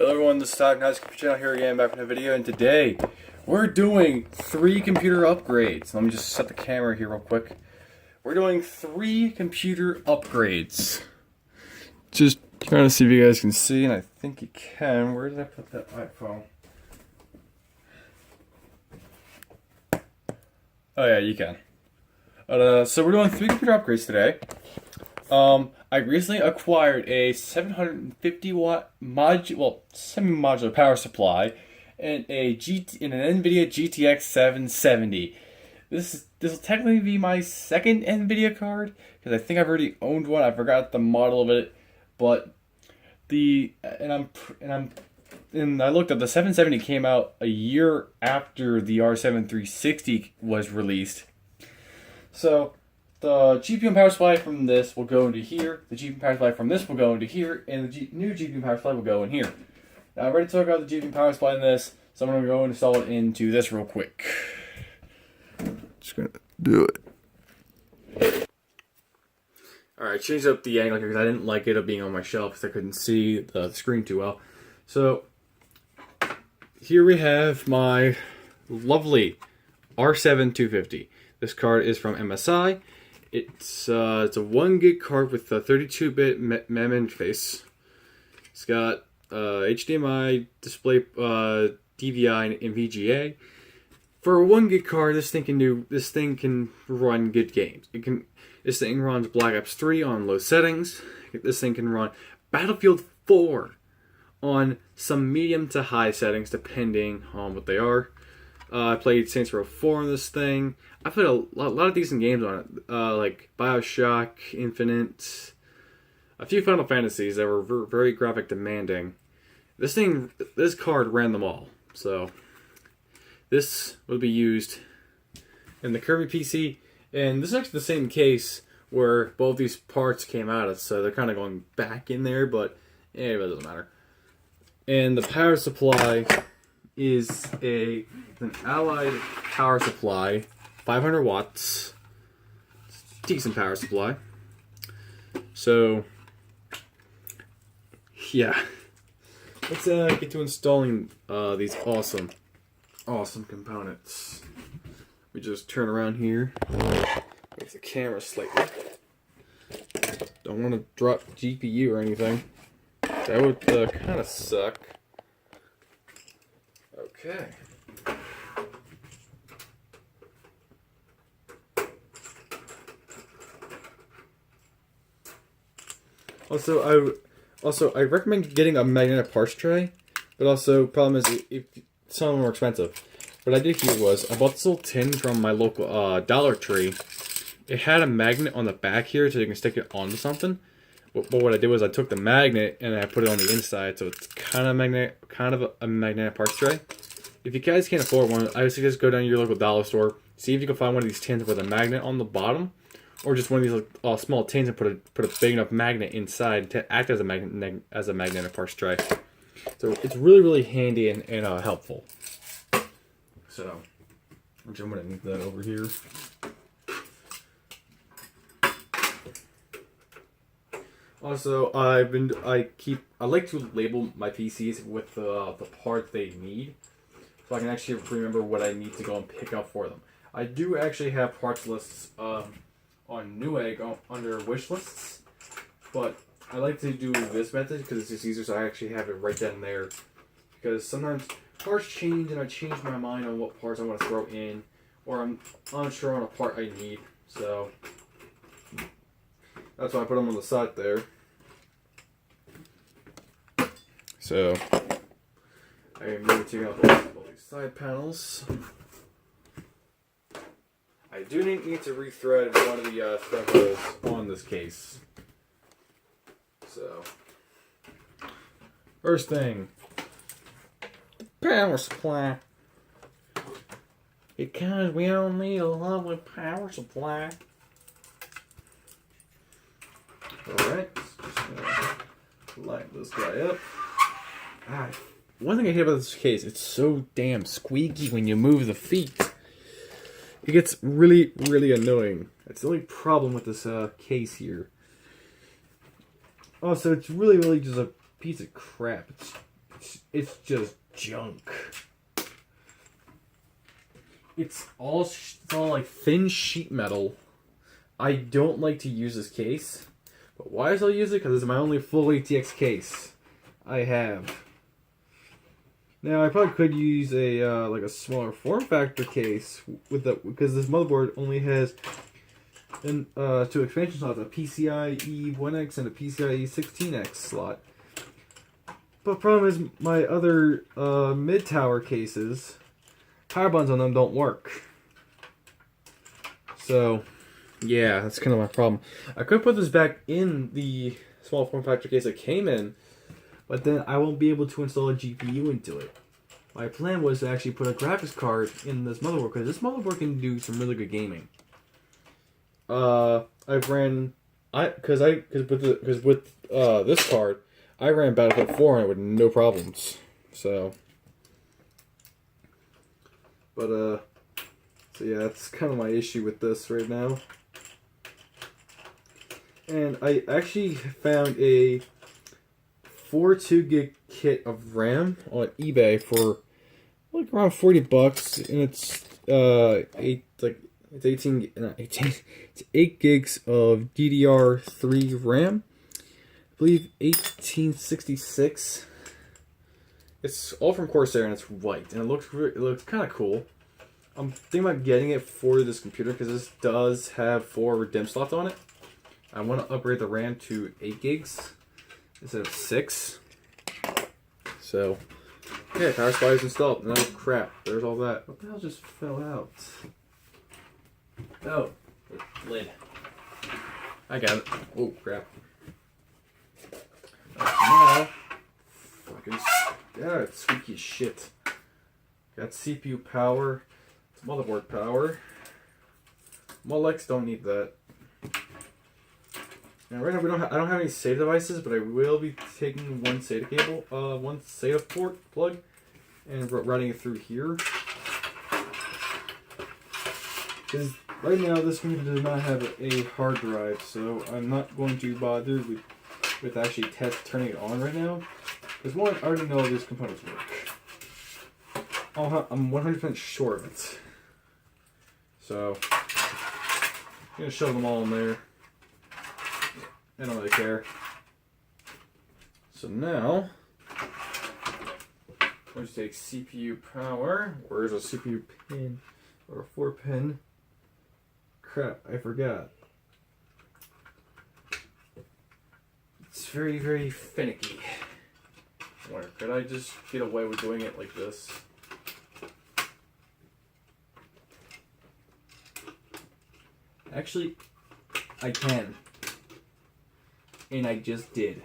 Hello everyone, this is Todd Nice Computer Channel here again, back with a video, and today we're doing 3 computer upgrades. Let me just set the camera here real quick. We're doing 3 computer upgrades. Just trying to see if you guys can see, and I think you can. Where did I put that iPhone? Oh yeah, you can. So we're doing 3 computer upgrades today. I recently acquired a 750 watt semi-modular power supply and an NVIDIA GTX 770. This will technically be my second NVIDIA card because I think I've already owned one. I forgot the model of it, but I looked up, the 770 came out a year after the R7 360 was released. So the GPU power supply from this will go into here, the GPU power supply from this will go into here, and the new GPU power supply will go in here. Now I'm ready to talk about the GPU power supply in this, so I'm going to go and install it into this real quick. Just going to do it. Alright, changed up the angle here because I didn't like it being on my shelf because I couldn't see the screen too well. So here we have my lovely R7 250. This card is from MSI. It's a 1 gig card with a 32-bit MEM interface. It's got HDMI, display, DVI, and VGA. For a 1 gig card, this thing can run good games. This thing runs Black Ops 3 on low settings. This thing can run Battlefield 4 on some medium to high settings, depending on what they are. I played Saints Row 4 on this thing. I played a lot of decent games on it, like BioShock Infinite, a few Final Fantasies that were very graphic demanding. This card ran them all, so this will be used in the Kirby PC, and this is actually the same case where both these parts came out of, so they're kind of going back in there, but it doesn't matter. And the power supply is an Allied power supply, 500 watts, decent power supply. So yeah, let's get to installing these awesome components. We just turn around here, make the camera slightly. Don't want to drop GPU or anything. That would kind of suck. Okay. Also, I recommend getting a magnetic parts tray, but also problem is if some of them are expensive. What I did here was I bought this little tin from my local Dollar Tree. It had a magnet on the back here so you can stick it onto something. But what I did was I took the magnet and I put it on the inside, so it's kind of a magnetic parts tray. If you guys can't afford one, I would suggest go down to your local dollar store, see if you can find one of these tins with a magnet on the bottom, or just one of these small tins and put a big enough magnet inside to act as a magnetic parts tray. So it's really handy and helpful. So I'm going to move that over here. Also, I like to label my PCs with the parts they need, so I can actually remember what I need to go and pick up for them. I do actually have parts lists on Newegg under wish lists, but I like to do this method because it's just easier, so I actually have it right down there. Because sometimes parts change and I change my mind on what parts I want to throw in, or I'm unsure on a part I need, so that's why I put them on the side there. So I am going to take out all these side panels. I do need to rethread one of the stuff on this case. So first thing, power supply. Because we all need a lovely power supply. Alright, just light this guy up. One thing I hate about this case, it's so damn squeaky when you move the feet. It gets really annoying. That's the only problem with this case here. Also, it's really just a piece of crap. it's just junk. It's all like thin sheet metal. I don't like to use this case, but why I use it? Because it's my only full ATX case I have. Now I probably could use a like a smaller form factor case with the because this motherboard only has two expansion slots: a PCIe 1X and a PCIe 16X slot. But problem is my other mid tower cases, power buttons on them don't work. So yeah, that's kind of my problem. I could put this back in the small form factor case it came in, but then I won't be able to install a GPU into it. My plan was to actually put a graphics card in this motherboard because this motherboard can do some really good gaming. I've ran because with this card I ran Battlefield 4 on it with no problems. So so yeah, that's kind of my issue with this right now. And I actually found a 2 gig kit of RAM on eBay for like around $40, and it's 8 gigs of DDR3 RAM. I believe 1866. It's all from Corsair and it's white, and it looks kind of cool. I'm thinking about getting it for this computer because this does have 4 DIMM slots on it. I want to upgrade the RAM to 8 gigs instead of 6. So, yeah, power supply is installed. No crap. There's all that. What the hell just fell out? Oh, the lid. I got it. Oh, crap. Now, fucking, yeah, it's squeaky as shit. Got CPU power. It's motherboard power. Molex don't need that. Now, right now I don't have any SATA devices, but I will be taking one SATA cable, one SATA port plug, and running it through here. Because right now this computer does not have a hard drive, so I'm not going to bother with actually turning it on right now. Because one, I already know these components work. I'm 100% sure of it. So I'm gonna shove them all in there. I don't really care. So now, let's take CPU power. Where's a CPU pin? Or a 4-pin? Crap, I forgot. It's very, very finicky. I wonder, could I just get away with doing it like this? Actually, I can. And I just did.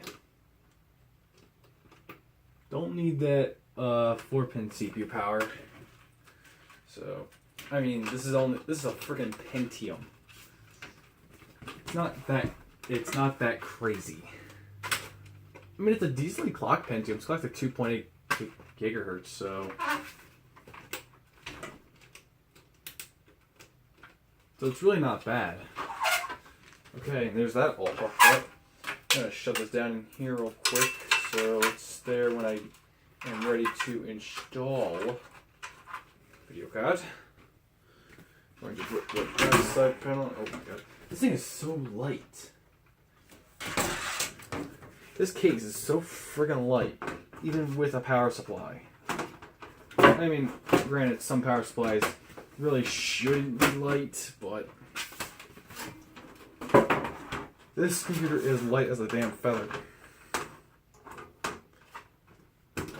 Don't need that 4-pin CPU power. So, I mean, this is a freaking Pentium. It's not that crazy. I mean, it's a decently clocked Pentium. It's clocked at 2.8 gigahertz, so it's really not bad. Okay, and there's that all hooked up. I'm going to shove this down in here real quick so it's there when I am ready to install video card. I'm going to put that side panel. Oh my god. This thing is so light. This case is so friggin' light, even with a power supply. I mean, granted, some power supplies really shouldn't be light, but this computer is light as a damn feather.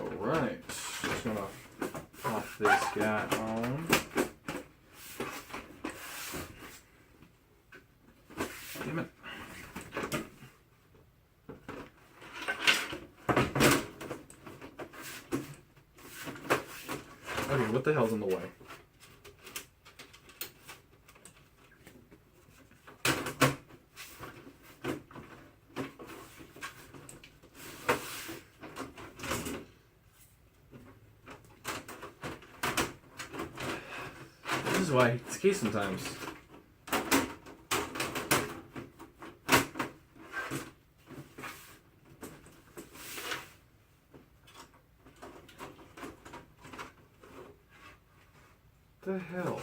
Alright, just gonna pop this guy on. Damn it. Okay, what the hell's in the way? This is why it's the case sometimes. the hell?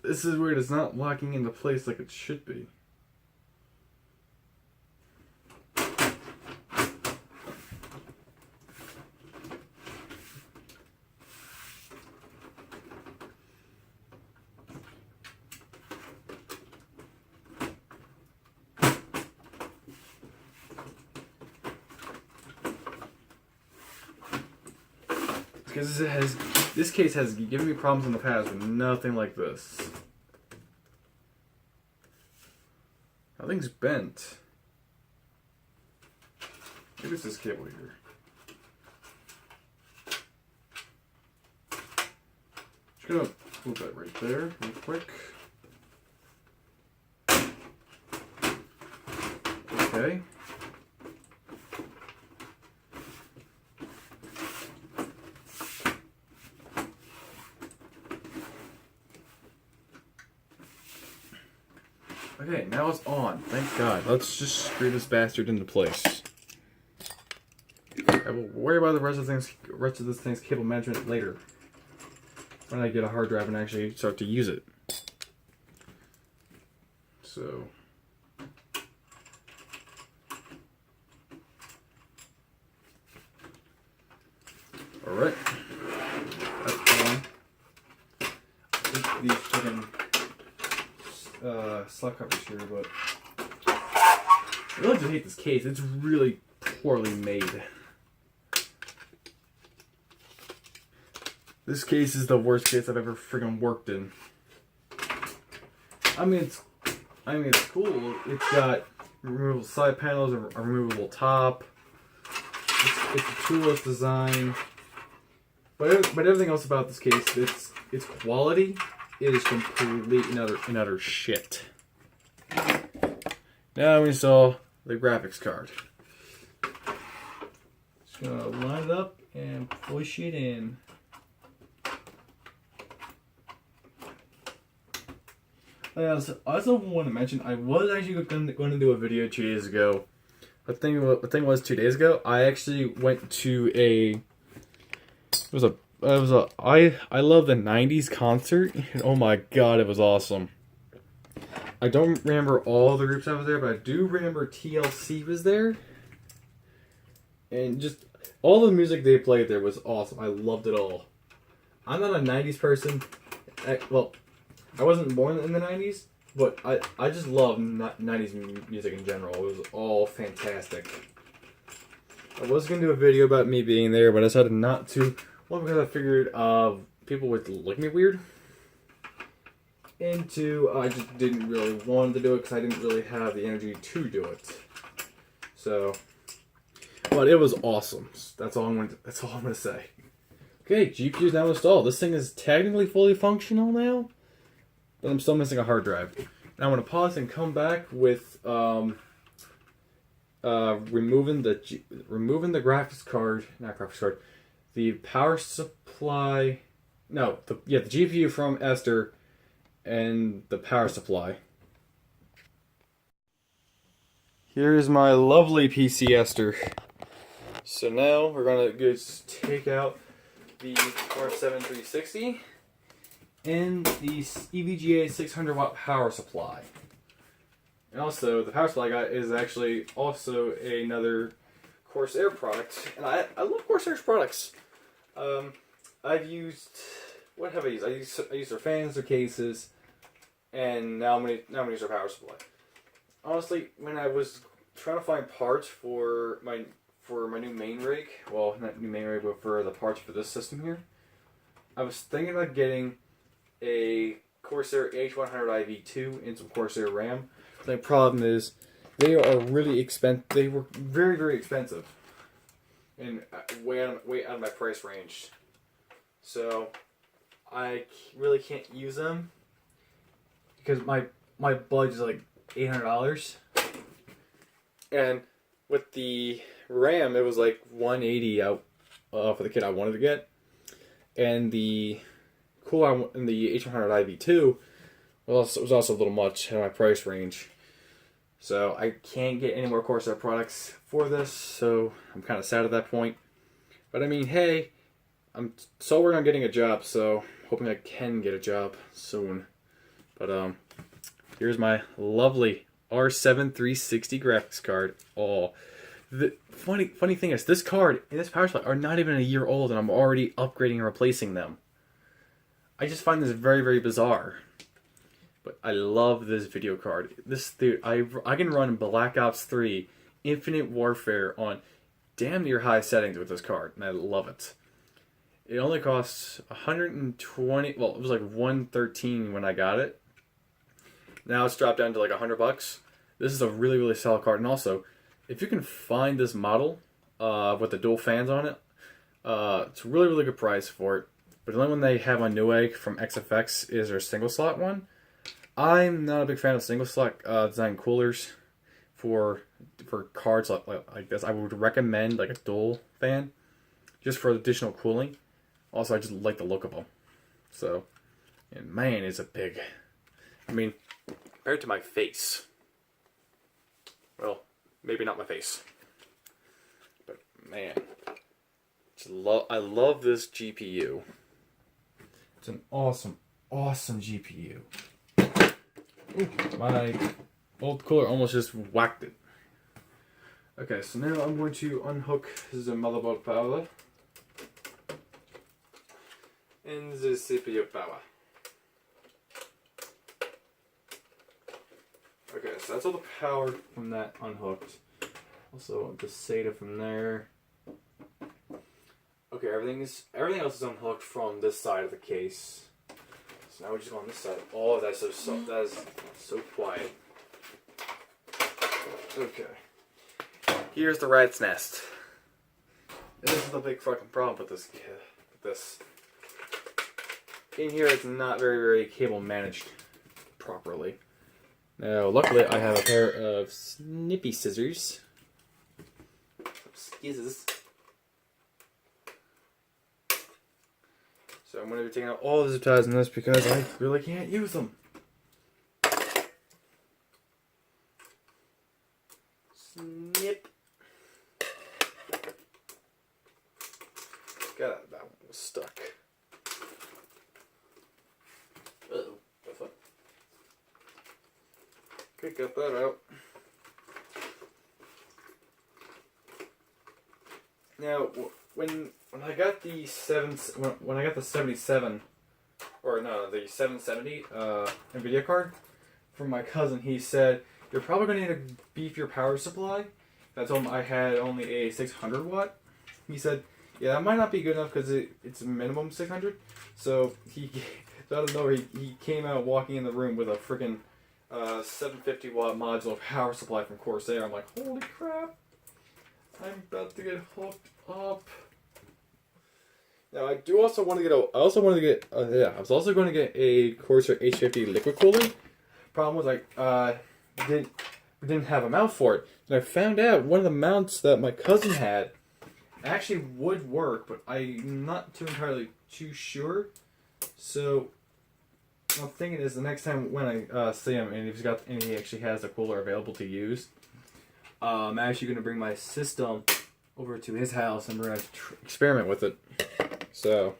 This is weird. It's not locking into place like it should be. Because this case has given me problems in the past with nothing like this. Nothing's bent. Maybe it's this cable here. Just gonna move that right there real quick. Okay. Okay, now it's on. Thank God. Let's just screw this bastard into place. I will worry about the rest of this thing's cable management later, when I get a hard drive and actually start to use it. So. Alright. That's on. These chicken slot covers here, but I really just hate this case. It's really poorly made. This case is the worst case I've ever friggin' worked in. I mean it's cool. It's got removable side panels, a removable top. It's a toolless design. But everything else about this case, its quality is complete and utter shit. Now we install the graphics card. Just gonna line it up and push it in. I also want to mention I was actually going to do a video 2 days ago. The thing was 2 days ago I actually went to I love the 90s concert, and oh my god, it was awesome. I don't remember all the groups I was there, but I do remember TLC was there. And just all the music they played there was awesome. I loved it all. I'm not a 90s person. Well, I wasn't born in the 90s, but I just love 90s music in general. It was all fantastic. I was going to do a video about me being there, but I decided not to. One, because I figured people would look at me weird. And two, I just didn't really want to do it because I didn't really have the energy to do it. So, but it was awesome. That's all I'm going to say. Okay, GPU is now installed. This thing is technically fully functional now, but I'm still missing a hard drive. Now I'm going to pause and come back with removing the graphics card, not graphics card. The power supply, the GPU from Esther, and the power supply. Here's my lovely PC Esther. So now we're gonna just take out the Core 7360 and the EVGA 600 watt power supply. And also, the power supply I got is actually also another Corsair product, and I love Corsair's products. I've used, what have I used? I used their fans, their cases, and now I'm gonna use their power supply. Honestly, when I was trying to find parts for my new main rig, well, not new main rig, but for the parts for this system here, I was thinking about getting a Corsair H100 IV2 and some Corsair RAM. The problem is, they are really expensive. They were very, very expensive, and way out of my price range. So I really can't use them because my budget is like $800, and with the RAM it was like $180 out for the kit I wanted to get, and the cooler in the H100 IV2 was also a little much in my price range. So I can't get any more Corsair products for this, so I'm kind of sad at that point. But I mean, hey, I'm so working on getting a job, so hoping I can get a job soon. But here's my lovely R7 360 graphics card. Oh, the funny thing is, this card and this power supply are not even a year old, and I'm already upgrading and replacing them. I just find this very, very bizarre. But I love this video card. This dude, I can run Black Ops 3 Infinite Warfare on damn near high settings with this card, and I love it. It only costs 120. Well, it was like 113 when I got it. Now it's dropped down to like $100. This is a really, really solid card, and also, if you can find this model with the dual fans on it, it's a really, really good price for it. But the only one they have on Newegg from XFX is their single slot one. I'm not a big fan of single slot design coolers for cards like this. I would recommend like a dual fan just for additional cooling. Also, I just like the look of them. So, and man, is it big. I mean, compared to my face. Well, maybe not my face. But man, I love this GPU. It's an awesome, awesome GPU. Ooh, my old cooler almost just whacked it. Okay, so now I'm going to unhook the motherboard power and the CPU power. Okay, so that's all the power from that unhooked. Also the SATA from there. Okay, everything else is unhooked from this side of the case. So now we just go on this side. Oh, that is so quiet. Okay. Here's the rat's nest. This is the big fucking problem with this kid. In here, it's not very cable managed properly. Now, luckily, I have a pair of snippy scissors. Skizzes. So I'm going to be taking out all the zip ties in this because I really can't use them. Snip. God, that one was stuck. Uh-oh. What the fuck? Okay, got that out. Now, when I got the 77, or no, the 770 NVIDIA card from my cousin, he said, you're probably going to need to beef your power supply. I told him I had only a 600 watt. He said, yeah, that might not be good enough because it's a minimum 600. So out of nowhere, he came out walking in the room with a freaking 750 watt modular power supply from Corsair. I'm like, holy crap. I'm about to get hooked up. Now I was also going to get a Corsair H50 liquid cooler. Problem was didn't have a mount for it. And I found out one of the mounts that my cousin had actually would work, but I'm not entirely too sure. So what I'm thinking is the next time when I see him and he actually has a cooler available to use, I'm actually going to bring my system over to his house and we're going to experiment with it. So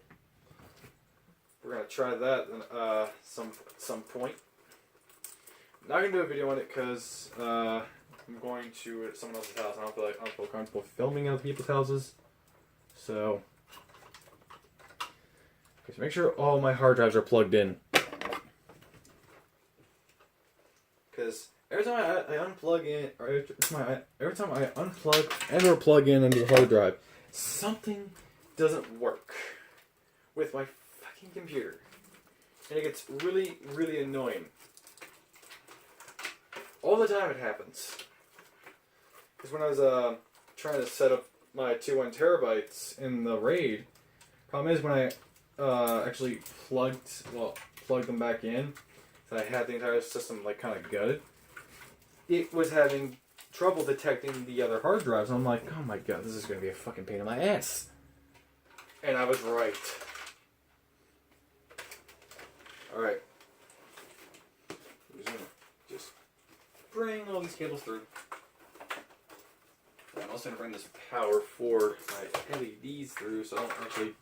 we're going to try that at some point. Not going to do a video on it because I'm going to someone else's house. I don't feel comfortable filming in other people's houses. So make sure all my hard drives are plugged in. Because every time I unplug in, or every time I unplug and or plug in into the hard drive, something doesn't work with my fucking computer. And it gets really, really annoying. All the time it happens. Because when I was trying to set up my 2.1 terabytes in the RAID, problem is when I actually plugged them back in, so I had the entire system kind of gutted, it was having trouble detecting the other hard drives. And I'm like, oh my god, this is going to be a fucking pain in my ass. And I was right. Alright. Just bring all these cables through. I'm also going to bring this power for my LEDs through so I don't actually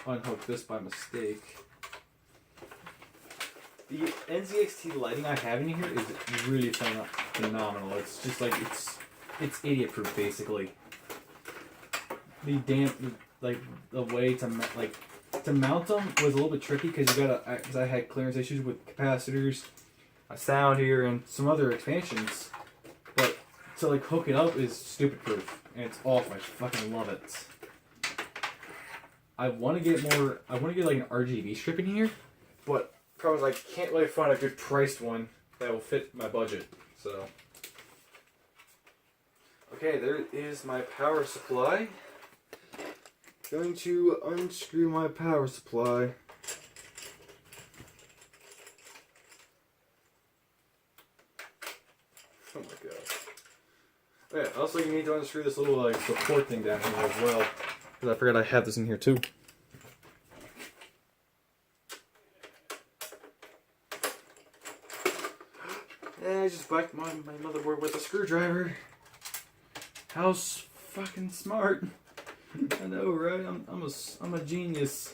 unhook this by mistake. The NZXT lighting I have in here is really phenomenal. It's just like, it's idiot proof basically. The way to mount them was a little bit tricky because because I had clearance issues with capacitors, a sound here, and some other expansions. But to like hook it up is stupid proof, and it's awesome. I fucking love it. I want to get like an RGB strip in here, but the problem is I can't really find a good priced one that will fit my budget. So, okay, there is my power supply. Going to unscrew my power supply. Oh my god. Oh yeah, also you need to unscrew this little like support thing down here as well. Because I forgot I had this in here too. And I just whacked my motherboard with a screwdriver. How fucking smart. I know, right? I'm a genius.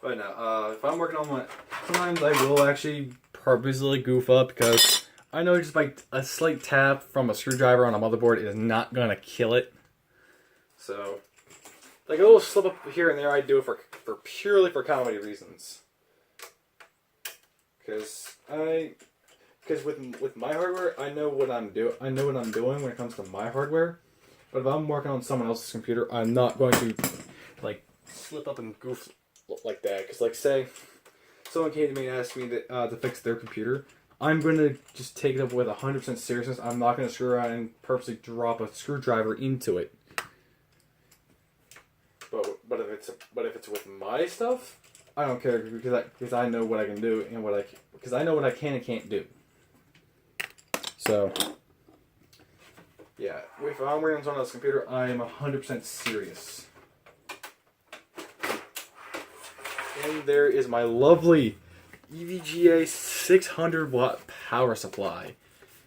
But now, if I'm working on my, sometimes I will actually purposely goof up because I know just like a slight tap from a screwdriver on a motherboard is not gonna kill it. So, like a little slip up here and there, I do it for purely for comedy reasons. Because with my hardware, I know what I'm doing. I know what I'm doing when it comes to my hardware. But if I'm working on someone else's computer, I'm not going to like slip up and goof like that. Because like say someone came to me and asked me to fix their computer, I'm going to just take it up with 100% seriousness. I'm not going to screw around and purposely drop a screwdriver into it. But if it's with my stuff, I don't care because I know what I can do and because I know what I can and can't do. So, yeah, if I'm working on someone else's computer, I am 100% serious. And there is my lovely EVGA 600 watt power supply.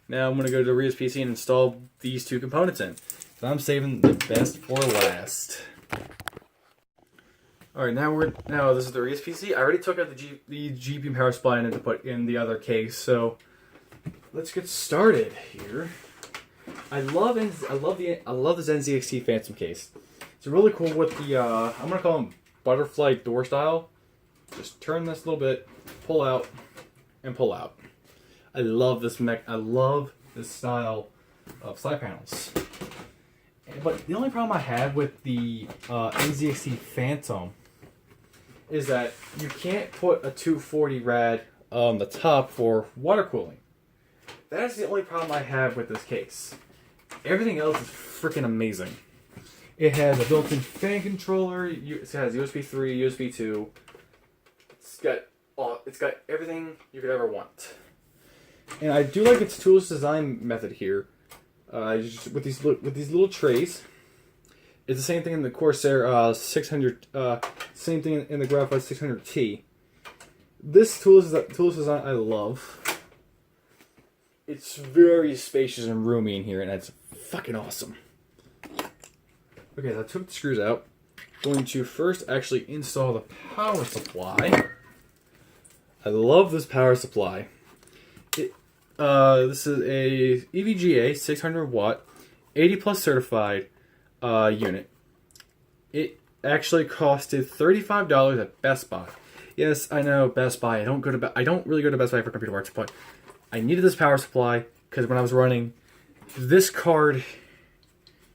Now I'm going to go to Ria's PC and install these two components in. And I'm saving the best for last. Alright, now this is the Ria's PC. I already took out the GPU power supply and to put in the other case, so let's get started here. I love this NZXT Phantom case. It's really cool with the I'm gonna call them butterfly door style. Just turn this a little bit, pull out, and pull out. I love this I love this style of side panels. But the only problem I have with the NZXT Phantom is that you can't put a 240 rad on the top for water cooling. That's the only problem I have with this case. Everything else is freaking amazing. It has a built-in fan controller. It has USB 3, USB 2. It's got everything you could ever want. And I do like its toolless design method here. With these little trays. It's the same thing in the Corsair 600. Same thing in the Graphite 600T. This toolless design I love. It's very spacious and roomy in here, and it's fucking awesome. Okay, so I took the screws out. Going to first actually install the power supply. I love this power supply. This is a EVGA 600 watt, 80 plus certified unit. It actually costed $35 at Best Buy. Yes, I know Best Buy. I don't really go to Best Buy for computer parts, but I needed this power supply because when I was running this card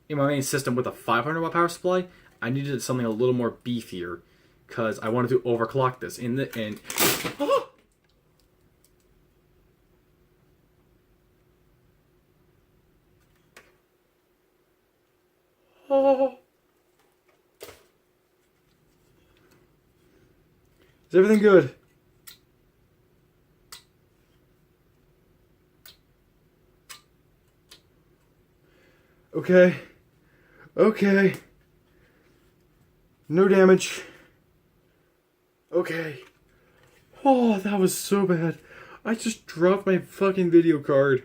in my main system with a 500 watt power supply, I needed something a little more beefier because I wanted to overclock this in the end. Oh. Is everything good? Okay. No damage. Okay. Oh, that was so bad. I just dropped my fucking video card.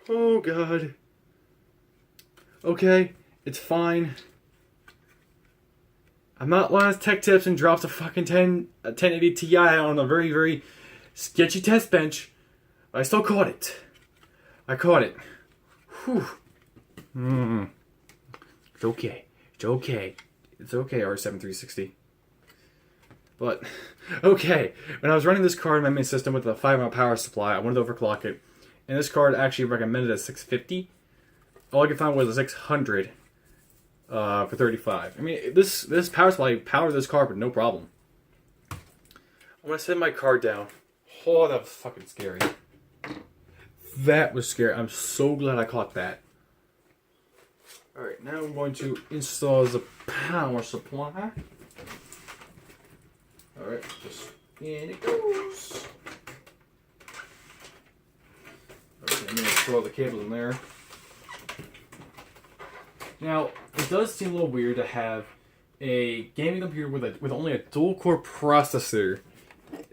Oh god. Okay, it's fine. I'm not one of those tech tips and drops a fucking 1080 Ti on a very, very sketchy test bench. But I still caught it. I caught it. Whew. It's okay. It's okay. It's okay, R7360. But, okay. When I was running this card in my main system with a 5 amp power supply, I wanted to overclock it. And this card actually recommended a 650. All I could find was a 600 for 35. I mean, this power supply powers this card, but no problem. I'm going to set my card down. Oh, that was fucking scary. That was scary. I'm so glad I caught that. Alright, now I'm going to install the power supply. Alright, just in it goes. Okay, I'm going to throw the cable in there. Now, it does seem a little weird to have a gaming computer with only a dual-core processor,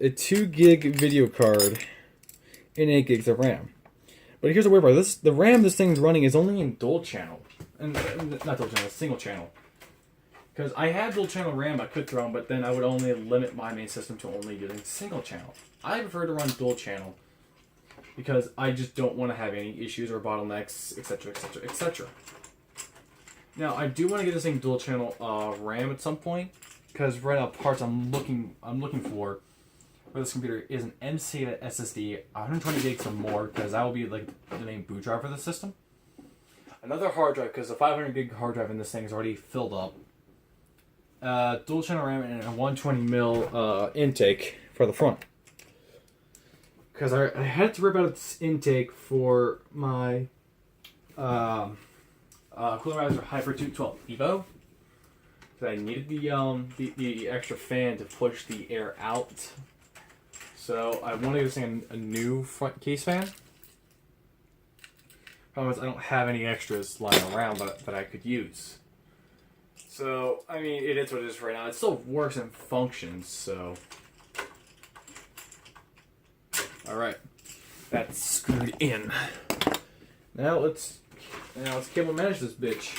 a 2 gig video card, and 8 gigs of RAM. But here's the weird part. The RAM this thing's running is only in dual channel. And not dual channel, single channel. Because I had dual channel RAM I could throw on, but then I would only limit my main system to only using single channel. I prefer to run dual channel because I just don't want to have any issues or bottlenecks, etc., etc., etc. Now, I do want to get this thing dual channel RAM at some point, because right now parts I'm looking for this computer is an M-SATA SSD, 120 gigs or more, because that will be like the main boot drive for the system. Another hard drive, because the 500 gig hard drive in this thing is already filled up. Dual channel RAM and a 120mm intake for the front. Because I had to rip out its intake for my Cooler Riser Hyper 212 Evo. Because I needed the extra fan to push the air out. So I wanted to give this thing a new front case fan. Problem is I don't have any extras lying around that I could use. So, I mean, it is what it is right now. It still works and functions, so... Alright. That's screwed in. Now let's cable manage this bitch.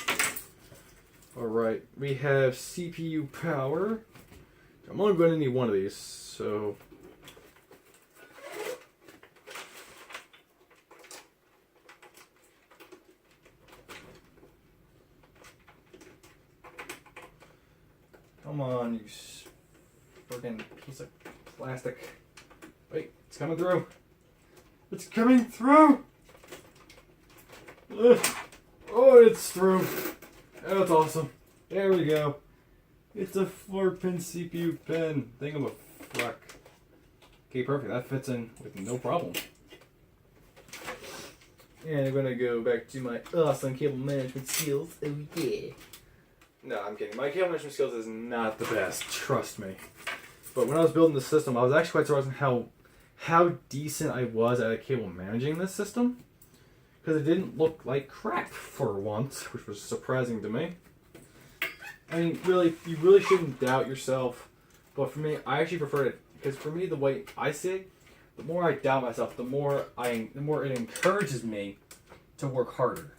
Alright, we have CPU power. I'm only going to need one of these, so... Come on, you friggin' piece of plastic. Wait, it's coming through. It's coming through! Ugh. Oh, it's through. Oh, that's awesome. There we go. It's a 4-pin CPU pen. Thingamafuck. Okay, perfect. That fits in with no problem. And I'm gonna go back to my awesome cable management skills. Oh yeah. No, I'm kidding. My cable management skills is not the best. Trust me. But when I was building the system, I was actually quite surprised how decent I was at cable managing this system. Because it didn't look like crap for once, which was surprising to me. I mean, really, you really shouldn't doubt yourself. But for me, I actually prefer it. Because for me, the way I see it, the more I doubt myself, the more it encourages me to work harder.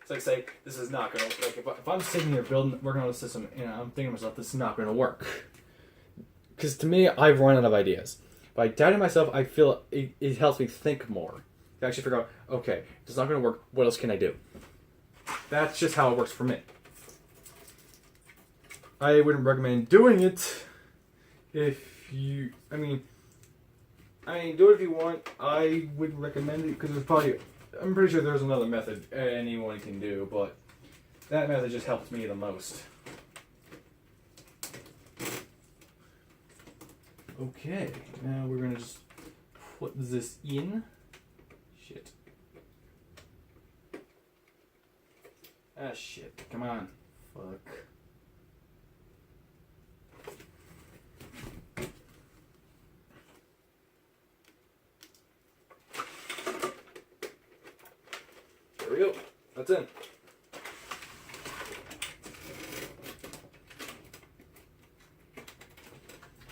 It's like, say, this is not going to, like, if I'm sitting here working on a system, and I'm thinking to myself, this is not going to work. Because to me, I've run out of ideas. By doubting myself, I feel it helps me think more. To actually figure out, okay, it's not going to work, what else can I do? That's just how it works for me. I wouldn't recommend doing it if you, I mean, do it if you want. I wouldn't recommend it because there's probably, I'm pretty sure there's another method anyone can do, but that method just helps me the most. Okay, now we're going to just put this in. Shit. Ah, shit. Come on. Fuck. we go. That's in.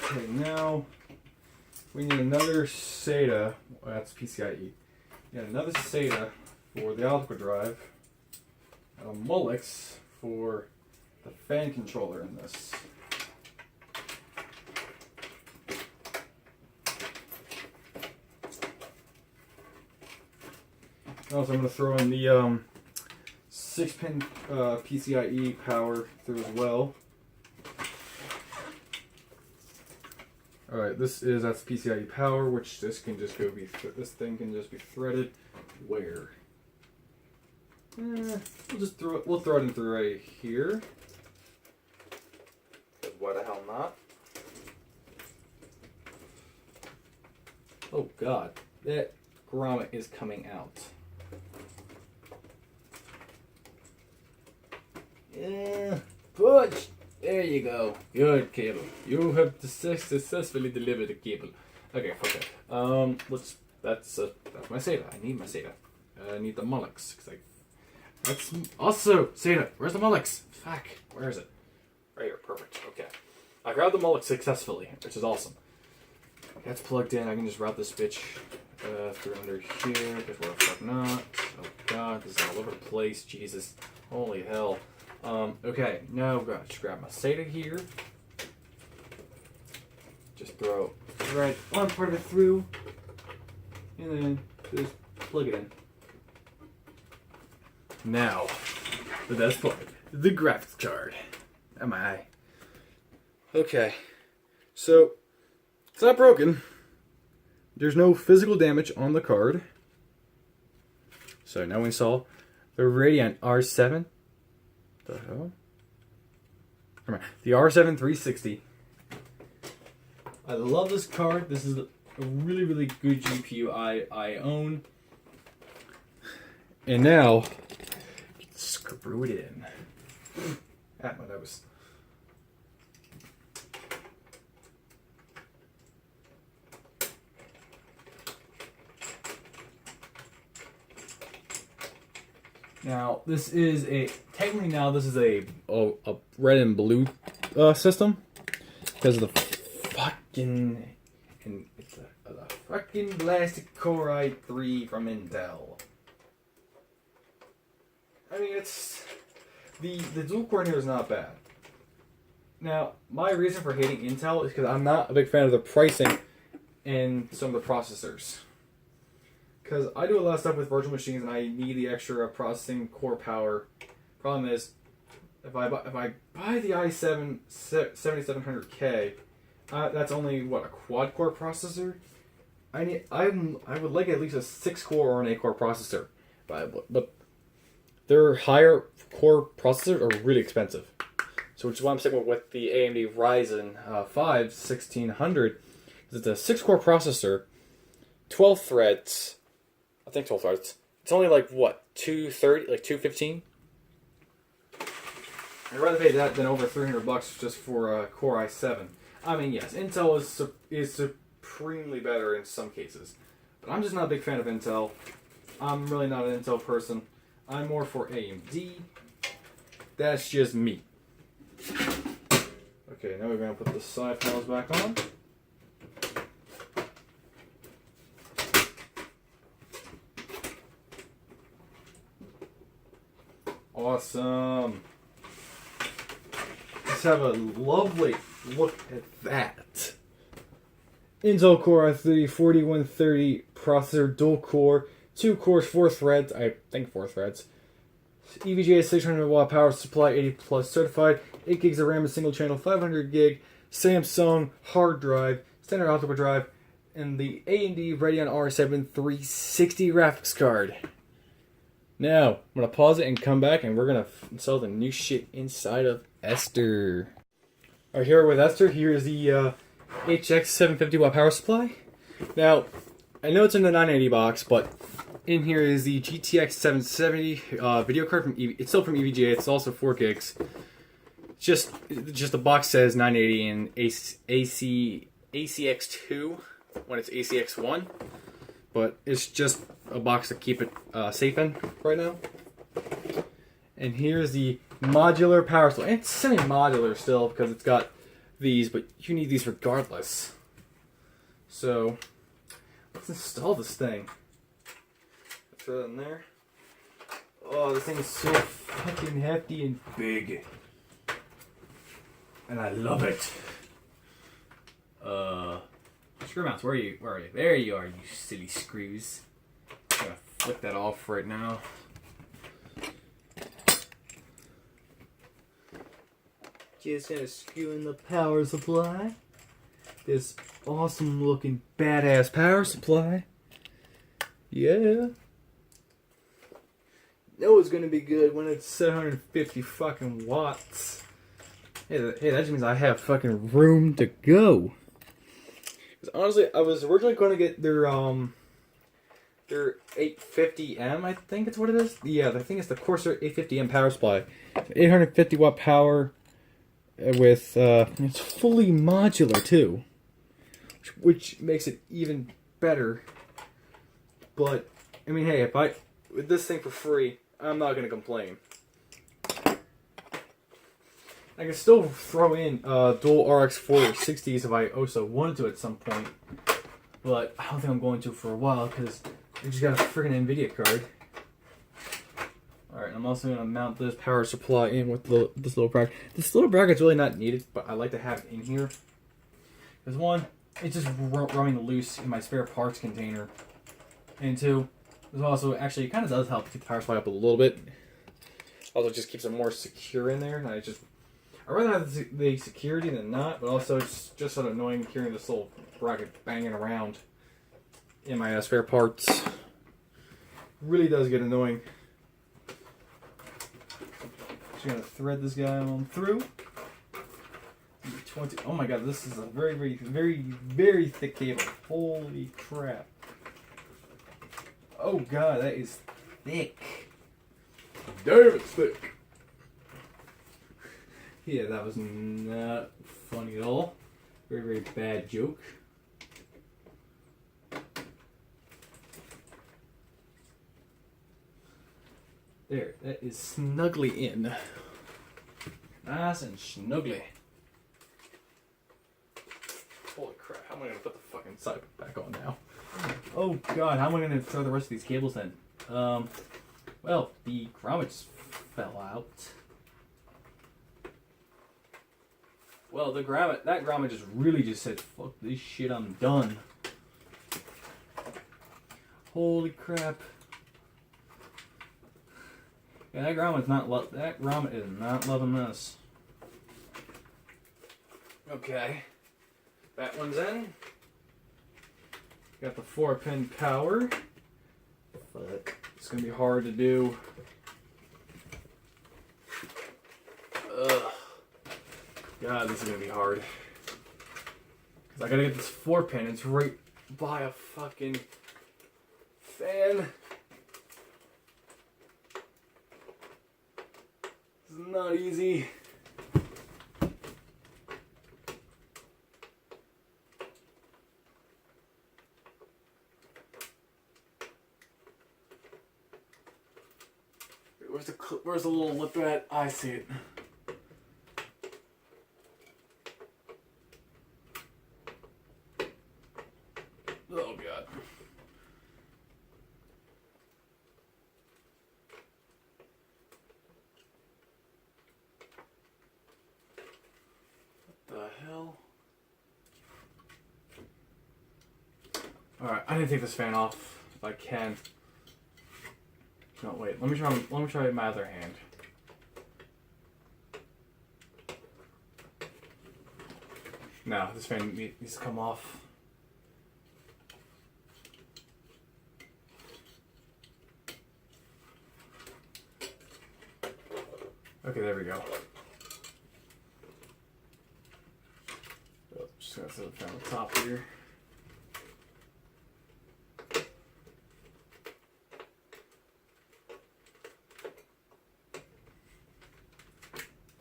Okay, now we need another SATA. Oh, that's PCIe. Yeah, another SATA for the optical drive. And a Molex for the fan controller in this. Also, I'm going to throw in the 6-pin PCIe power through as well. Alright, that's PCIe power, which this can just this thing can just be threaded where? We'll throw it in through right here. Why the hell not? Oh god, that grommet is coming out. Yeah, push! There you go. Good cable. You have successfully delivered the cable. Okay, fuck it. That's my SATA. I need my SATA. I need the Molex. That's also SATA. Where's the Molex? Fuck. Where is it? Right here. Perfect. Okay. I grabbed the Molex successfully, which is awesome. That's plugged in. I can just route this bitch through under here. Because where the fuck not? Oh god, this is all over the place. Jesus. Holy hell. Okay, now I'm going to grab my SATA here. Just throw one part of it through, and then just plug it in. Now, the best part, the graphics card. Am I? Okay, so it's not broken. There's no physical damage on the card. So now we install the Radeon R7. The hell? The R7 360. I love this card. This is a really, really good GPU I own. And now, screw it in. At my nose. Now, this is a red and blue system because of the fucking Plastic Core i3 from Intel. I mean, it's the dual core in here is not bad. Now, my reason for hating Intel is because I'm not a big fan of the pricing and some of the processors. Because I do a lot of stuff with virtual machines and I need the extra processing core power. Problem is, if I buy the i7 7700K, that's only what, a quad core processor. I would like at least a 6-core or an 8-core processor, but their higher core processors are really expensive. So which is why I'm sticking with the AMD Ryzen 5 1600. It's a 6-core processor, 12 threads. I think 12 threads. It's only like what, 230, like 215. I'd rather pay that than over $300 just for a Core i7. I mean, yes, Intel is supremely better in some cases, but I'm just not a big fan of Intel. I'm really not an Intel person. I'm more for AMD. That's just me. Okay, now we're gonna put the side panels back on. Awesome. Let's have a lovely look at that. Intel Core i3 4130 processor, dual core, 2 cores, 4 threads. I think 4 threads. EVGA 600 watt power supply, 80 plus certified, 8 gigs of RAM, a single channel, 500 gig Samsung hard drive, standard optical drive, and the AMD Radeon R7 360 graphics card. Now, I'm going to pause it and come back, and we're going to install the new shit inside of Esther. Alright, here with Esther, here is the HX 750 watt power supply. Now, I know it's in the 980 box, but in here is the GTX 770 video card from it's still from EVGA. It's also 4 gigs. Just the box says 980 and ACX2 when it's ACX1, but it's just a box to keep it safe in right now. And here's the modular power supply. It's semi-modular still because it's got these, but you need these regardless. So let's install this thing. Throw it in there. Oh, this thing is so fucking hefty and big. And I love it. Screw mounts, where are you? Where are you? There you are, you silly screws. I'm gonna flick that off right now. Just gonna screw in the power supply. This awesome looking badass power supply. Yeah. Know it's gonna be good when it's 750 fucking watts. Hey, that just means I have fucking room to go. Because honestly, I was originally going to get their 850M, I think it's what it is. Yeah, I think it's the Corsair 850M power supply. 850 watt power with, it's fully modular too. Which makes it even better. But, I mean, hey, with this thing for free, I'm not going to complain. I can still throw in dual RX 4060s if I also wanted to at some point. But I don't think I'm going to for a while because I just got a freaking NVIDIA card. Alright, I'm also going to mount this power supply in with this little bracket. This little bracket's really not needed, but I like to have it in here. Because one, it's just running loose in my spare parts container. And two, there's also, actually, it kind of does help keep the power supply up a little bit. Also, it just keeps it more secure in there. And I'd rather have the security than not, but also it's just sort of annoying hearing this little bracket banging around in my spare parts. Really does get annoying. Just gonna thread this guy on through. 20. Oh my god, this is a very, very, very, very thick cable. Holy crap. Oh god, that is thick. Damn, it's thick. Yeah, that was not funny at all. Very, very bad joke. There, that is snugly in. Nice and snuggly. Holy crap, how am I going to put the fucking side back on now? Oh god, how am I going to throw the rest of these cables in? Well, the grommets fell out. Well, that grommet just really just said, fuck this shit, I'm done. Holy crap. Yeah, that grommet is not loving this. Okay. That one's in. Got the 4-pin power. But it's gonna be hard to do. Ugh. God, this is gonna be hard. Cause I gotta get this 4-pin. It's right by a fucking fan. This is not easy. Where's the little lip at? I see it. Oh god. What the hell? Alright, I need to take this fan off if I can. No, wait. Let me try my other hand. No, this fan needs to come off. Okay, there we go. Oh, just gonna set the fan on the top here.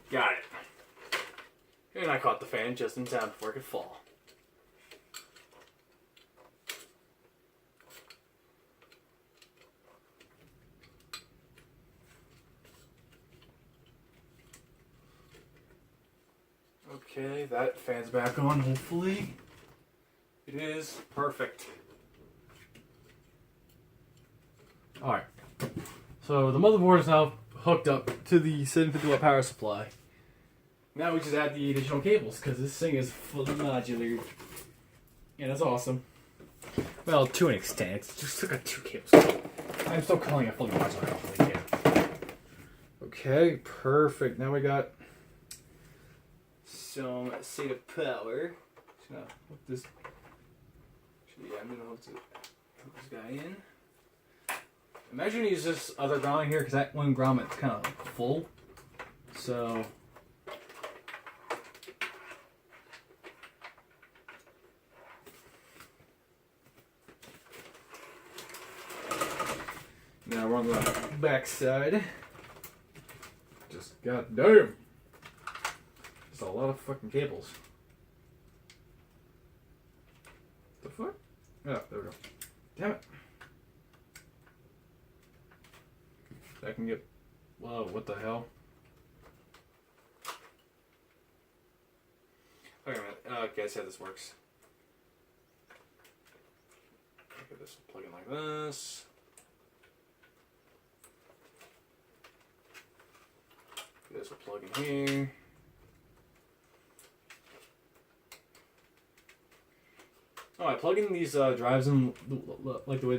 Got it. And I caught the fan just in time before it could fall. Okay, that fan's back on, hopefully. It is perfect. Alright. So the motherboard is now hooked up to the 750 watt power supply. Now we just add the additional cables because this thing is fully modular. Yeah, that's awesome. Well, to an extent. It's just got 2 cables. I'm still calling it fully modular. Hopefully, yeah. Okay, perfect. Now we got some SATA power. Just gonna hook this. Yeah, I'm gonna hook this guy in. Imagine you use this other ground here because that one grommet's kind of full. So. Now we're on the back side. Just goddamn. Just a lot of fucking cables. The fuck? Oh, there we go. Damn it. I can get. Whoa, what the hell? Wait a minute. Okay, I see how this works. Okay, this will plug in like this. This will plug in here. Oh, I plug in these drives in like the way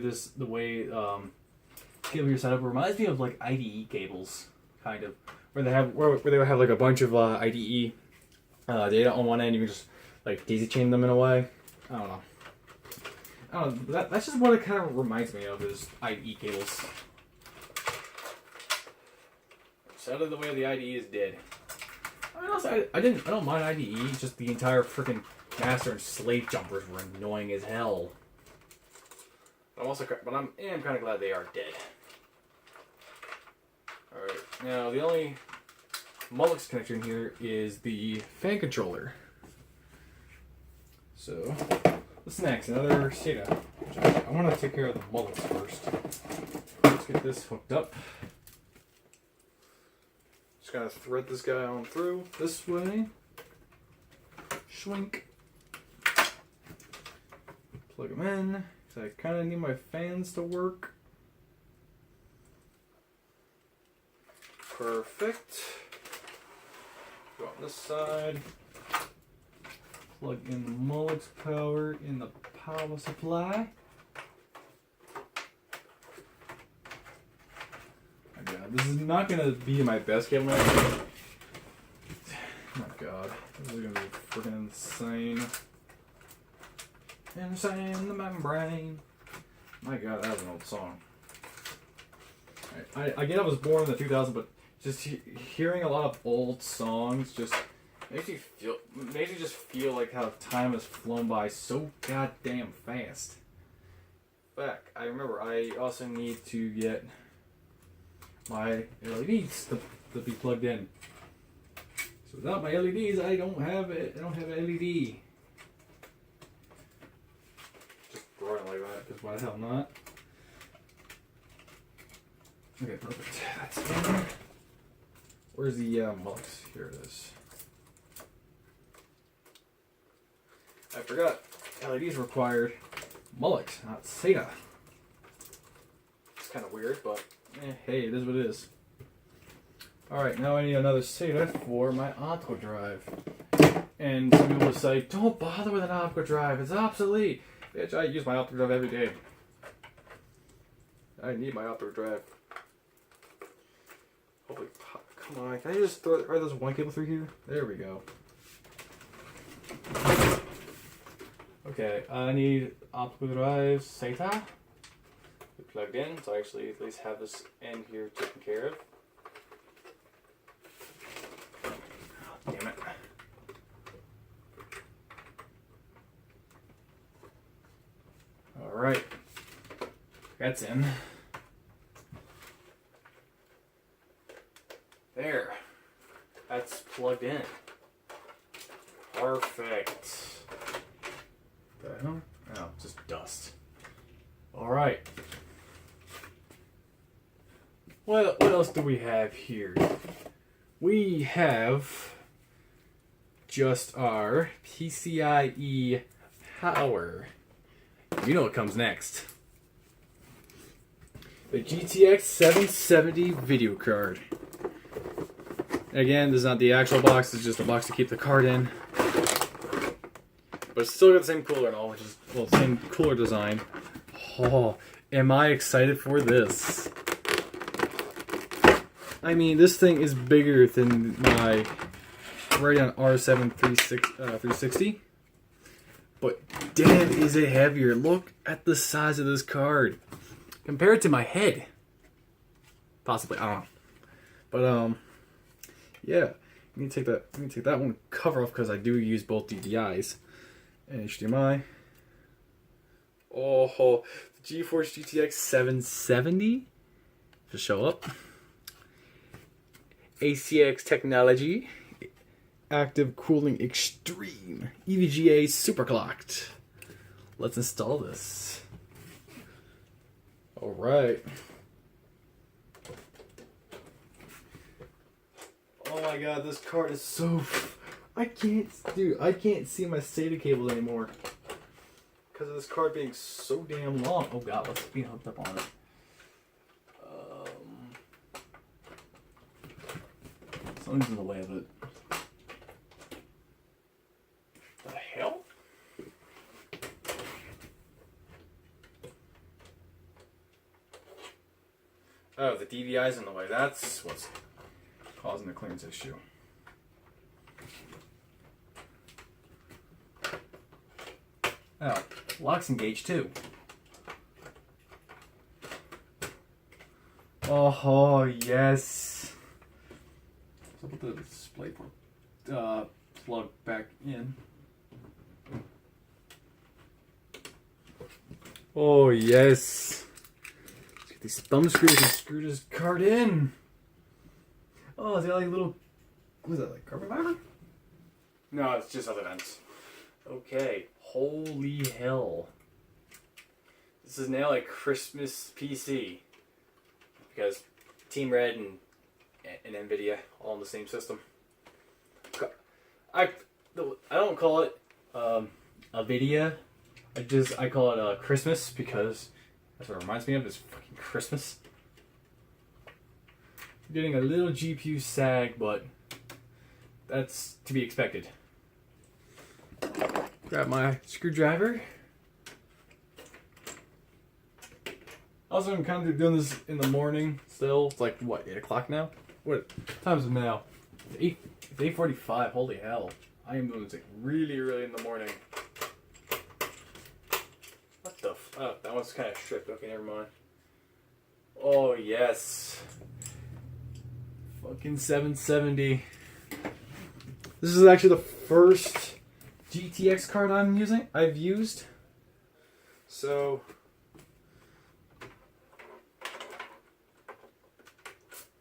cable here set up reminds me of like IDE cables, kind of, where they have like a bunch of IDE data on one end. You can just like daisy chain them in a way. I don't know. That's just what it kind of reminds me of, is IDE cables. Out of the way the IDE is dead. I mean, also, I don't mind IDE. Just the entire freaking master and slave jumpers were annoying as hell. But I'm kind of glad they are dead. All right, now the only Mullix connector in here is the fan controller. So what's next? Another SATA. I want to take care of the Mullix first. Let's get this hooked up. Just gotta thread this guy on through this way. Schwink. Plug them in. So I kind of need my fans to work. Perfect. Go on this side. Plug in the Mullix power in the power supply. This is not going to be my best cable match. Oh my god. This is going to be freaking insane. Insane the membrane. My god, that was an old song. I get I was born in the 2000s, but just hearing a lot of old songs just makes you just feel like how time has flown by so goddamn fast. Fuck, I remember I also need to get my LEDs to be plugged in. So without my LEDs, I don't have it. I don't have an LED. Just throw it like that, because why the hell not? Okay, perfect. That's in. Where's the Mullix? Here it is. I forgot. LEDs required Mullix, not SATA. It's kind of weird, but. Hey, it is what it is. Alright, now I need another SATA for my optical drive. And some people will say, don't bother with an optical drive, it's obsolete. Bitch, I use my optical drive every day. I need my optical drive. Holy, come on, can I just throw this one cable through here? There we go. Okay, I need optical drive SATA. Plugged in, so I actually at least have this end here taken care of. Oh, damn it. Alright. That's in. There. That's plugged in. Perfect. The hell? Oh, just dust. Alright. What else do we have here? We have just our PCIe power. You know what comes next. The GTX 770 video card. Again, this is not the actual box, it's just a box to keep the card in. But it's still got the same cooler and all, which is, well, same cooler design. Oh, am I excited for this? I mean, this thing is bigger than my Radeon R7 360. But damn, is it heavier. Look at the size of this card. Compared to my head. Possibly, I don't know. But, yeah. Let me take that one cover off because I do use both DVIs and HDMI. Oh, the GeForce GTX 770 to show up. ACX Technology Active Cooling Extreme EVGA Superclocked. Let's install this. All right. Oh my god, this card is so... I can't see my SATA cables anymore. Because of this card being so damn long. Oh god, what's being hooked up on it? Something's in the way of it. The hell? Oh, the DVI's in the way. That's what's causing the clearance issue. Oh, locks engaged too. Oh, yes. So put the display plug back in. Oh, yes. Let's get these thumb screws and screw this card in. Oh, is that like little... What is that, like carbon fiber? No, it's just other vents. Okay. Holy hell. This is now a Christmas PC. Because Team Red and NVIDIA all in the same system. I don't call it NVIDIA. I call it Christmas because that's what it reminds me of, is fucking Christmas. Getting a little GPU sag, but that's to be expected. Grab my screwdriver. Also, I'm kind of doing this in the morning still. It's like, what, 8 o'clock now? What time is it now? It's 8:45. Holy hell. I am doing this like really early in the morning. What the oh, that one's kind of stripped. Okay, never mind. Oh, yes. Fucking 770. This is actually the first GTX card I've used. So...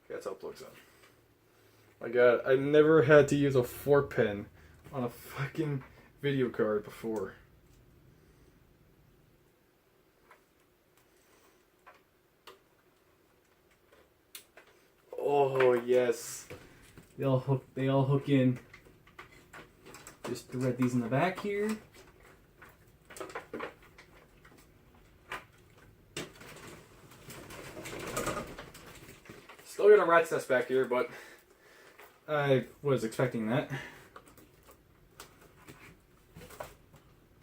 that's how it plugs in. My god, I never had to use a 4-pin on a fucking video card before. Oh yes. They all hook in. Just thread these in the back here. Still got a rat's nest back here, but I was expecting that.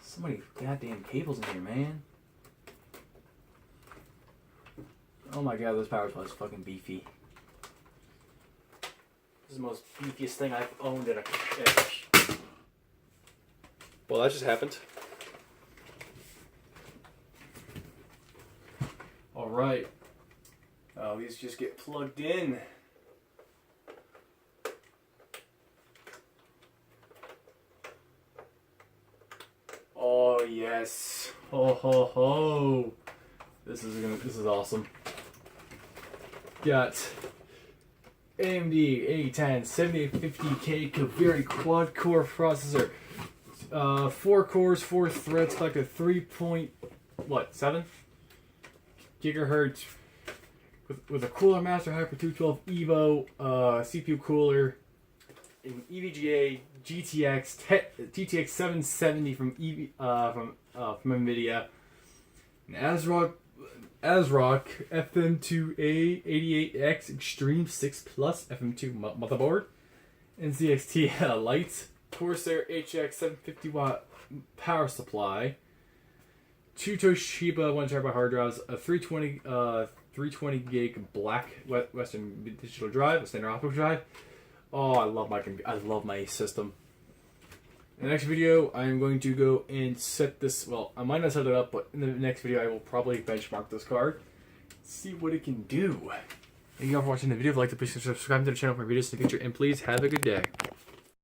So many goddamn cables in here, man. Oh my god, this power supply is fucking beefy. This is the most beefiest thing I've owned in a... Well, that just happened. Alright. Oh, these just get plugged in. Oh yes. Ho ho ho. This is awesome. Got AMD A10 7850K Kaveri quad core processor. 4 cores, 4 threads, collected 3.7 gigahertz. With a Cooler Master Hyper 212 Evo, CPU cooler, an EVGA GTX 770 from Nvidia, an ASRock FM2A88X Extreme 6 Plus FM2 motherboard, NZXT lights, Corsair HX 750 watt power supply, 2 Toshiba 1 TB hard drives, a 320 gig black Western digital drive, a standard optical drive. Oh, I love my system. In the next video, I am going to go and set this. Well, I might not set it up, but in the next video, I will probably benchmark this card, see what it can do. Thank you all for watching the video. If you liked it, please subscribe to the channel for videos in the future, and please have a good day.